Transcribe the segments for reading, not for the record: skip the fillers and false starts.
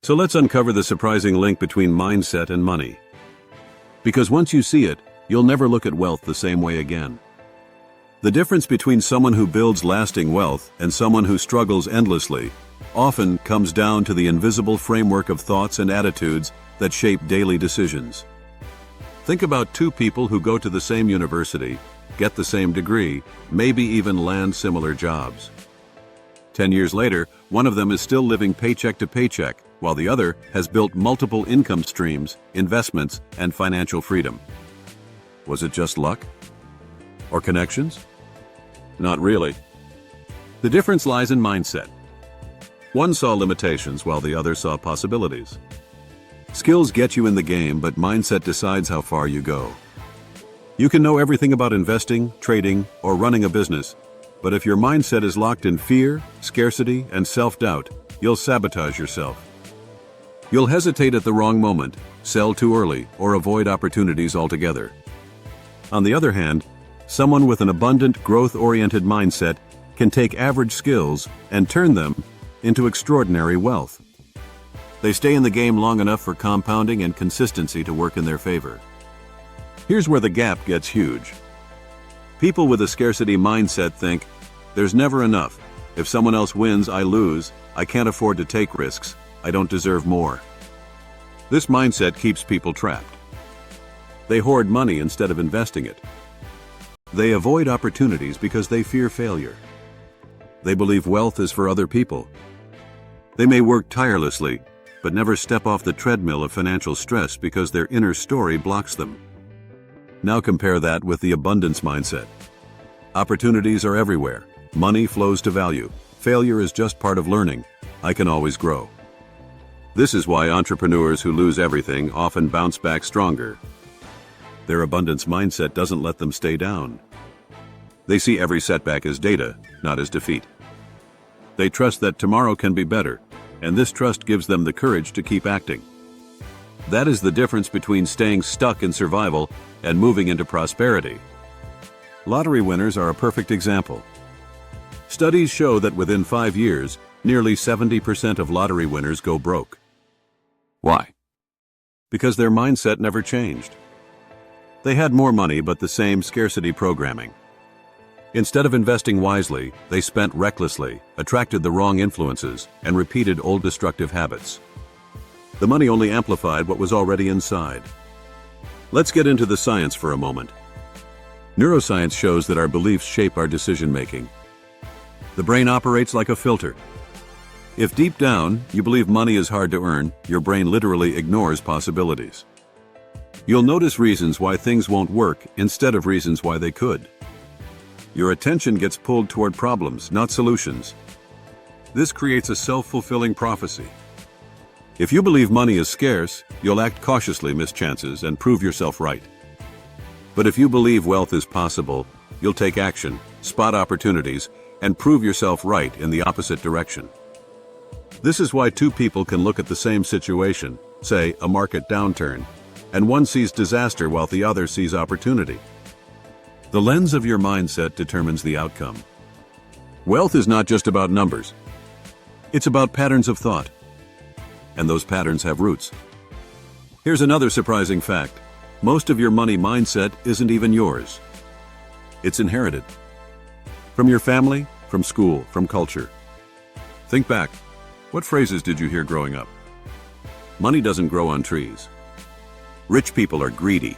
So let's uncover the surprising link between mindset and money. Because once you see it, you'll never look at wealth the same way again. The difference between someone who builds lasting wealth and someone who struggles endlessly often comes down to the invisible framework of thoughts and attitudes that shape daily decisions. Think about two people who go to the same university, get the same degree, maybe even land similar jobs. 10 years later, one of them is still living paycheck to paycheck, while the other has built multiple income streams, investments, and financial freedom. Was it just luck? Or connections? Not really. The difference lies in mindset. One saw limitations while the other saw possibilities. Skills get you in the game, but mindset decides how far you go. You can know everything about investing, trading, or running a business, but if your mindset is locked in fear, scarcity, and self-doubt, you'll sabotage yourself. You'll hesitate at the wrong moment, sell too early, or avoid opportunities altogether. On the other hand, someone with an abundant, growth-oriented mindset can take average skills and turn them into extraordinary wealth. They stay in the game long enough for compounding and consistency to work in their favor. Here's where the gap gets huge. People with a scarcity mindset think, there's never enough. If someone else wins, I lose. I can't afford to take risks. I don't deserve more. This mindset keeps people trapped. They hoard money instead of investing it. They avoid opportunities because they fear failure. They believe wealth is for other people. They may work tirelessly, but never step off the treadmill of financial stress because their inner story blocks them. Now compare that with the abundance mindset. Opportunities are everywhere. Money flows to value. Failure is just part of learning. I can always grow. This is why entrepreneurs who lose everything often bounce back stronger. Their abundance mindset doesn't let them stay down. They see every setback as data, not as defeat. They trust that tomorrow can be better, and this trust gives them the courage to keep acting. That is the difference between staying stuck in survival and moving into prosperity. Lottery winners are a perfect example. Studies show that within 5 years, nearly 70% of lottery winners go broke. Why? Because their mindset never changed. They had more money but the same scarcity programming. Instead of investing wisely, they spent recklessly, attracted the wrong influences, and repeated old destructive habits. The money only amplified what was already inside. Let's get into the science for a moment. Neuroscience shows that our beliefs shape our decision-making. The brain operates like a filter. If deep down you believe money is hard to earn, your brain literally ignores possibilities. You'll notice reasons why things won't work instead of reasons why they could. Your attention gets pulled toward problems, not solutions. This creates a self-fulfilling prophecy. If you believe money is scarce, you'll act cautiously, miss chances, and prove yourself right. But if you believe wealth is possible, you'll take action, spot opportunities, and prove yourself right in the opposite direction. This is why two people can look at the same situation, say a market downturn, and one sees disaster while the other sees opportunity. The lens of your mindset determines the outcome. Wealth is not just about numbers. It's about patterns of thought. And those patterns have roots. Here's another surprising fact. Most of your money mindset isn't even yours. It's inherited. From your family, from school, from culture. Think back. What phrases did you hear growing up? Money doesn't grow on trees. Rich people are greedy.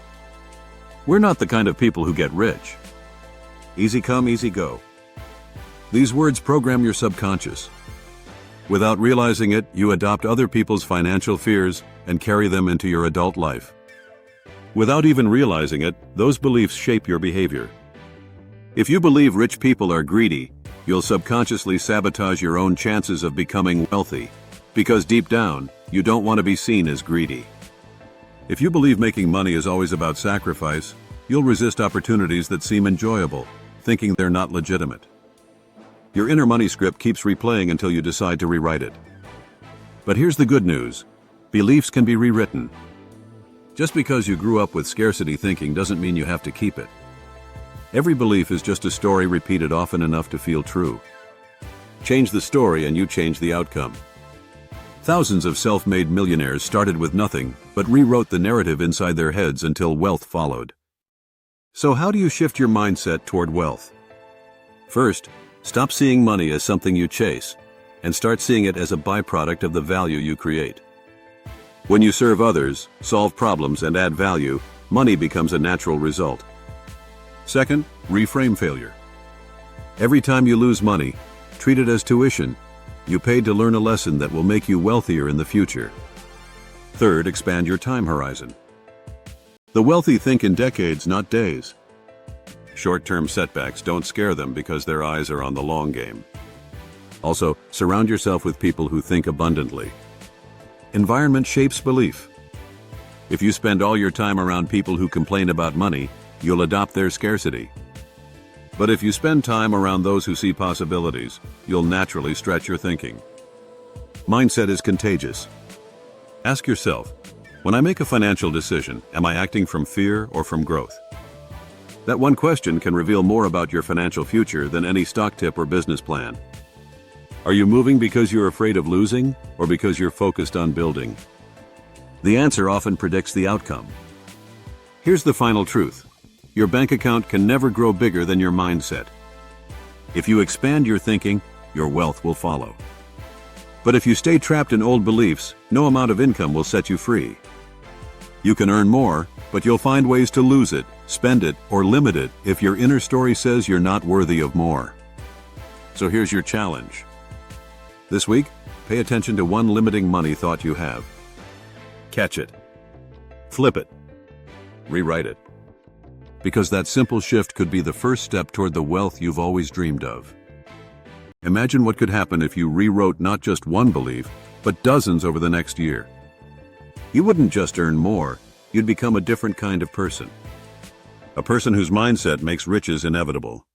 We're not the kind of people who get rich. Easy come, easy go. These words program your subconscious. Without realizing it, you adopt other people's financial fears and carry them into your adult life. Without even realizing it, those beliefs shape your behavior. If you believe rich people are greedy, you'll subconsciously sabotage your own chances of becoming wealthy, because deep down, you don't want to be seen as greedy. If you believe making money is always about sacrifice, you'll resist opportunities that seem enjoyable, thinking they're not legitimate. Your inner money script keeps replaying until you decide to rewrite it. But here's the good news. Beliefs can be rewritten. Just because you grew up with scarcity thinking doesn't mean you have to keep it. Every belief is just a story repeated often enough to feel true. Change the story and you change the outcome. Thousands of self-made millionaires started with nothing, but rewrote the narrative inside their heads until wealth followed. So how do you shift your mindset toward wealth? First, stop seeing money as something you chase, and start seeing it as a byproduct of the value you create. When you serve others, solve problems, and add value, money becomes a natural result. Second, reframe failure. Every time you lose money, treat it as tuition. You paid to learn a lesson that will make you wealthier in the future. Third, expand your time horizon. The wealthy think in decades, not days. Short-term setbacks don't scare them because their eyes are on the long game. Also, surround yourself with people who think abundantly. Environment shapes belief. If you spend all your time around people who complain about money, you'll adopt their scarcity. But if you spend time around those who see possibilities, you'll naturally stretch your thinking. Mindset is contagious. Ask yourself, when I make a financial decision, am I acting from fear or from growth? That one question can reveal more about your financial future than any stock tip or business plan. Are you moving because you're afraid of losing, or because you're focused on building? The answer often predicts the outcome. Here's the final truth. Your bank account can never grow bigger than your mindset. If you expand your thinking, your wealth will follow. But if you stay trapped in old beliefs, no amount of income will set you free. You can earn more, but you'll find ways to lose it, spend it, or limit it if your inner story says you're not worthy of more. So here's your challenge. This week, pay attention to one limiting money thought you have. Catch it. Flip it. Rewrite it. Because that simple shift could be the first step toward the wealth you've always dreamed of. Imagine what could happen if you rewrote not just one belief, but dozens over the next year. You wouldn't just earn more, you'd become a different kind of person. A person whose mindset makes riches inevitable.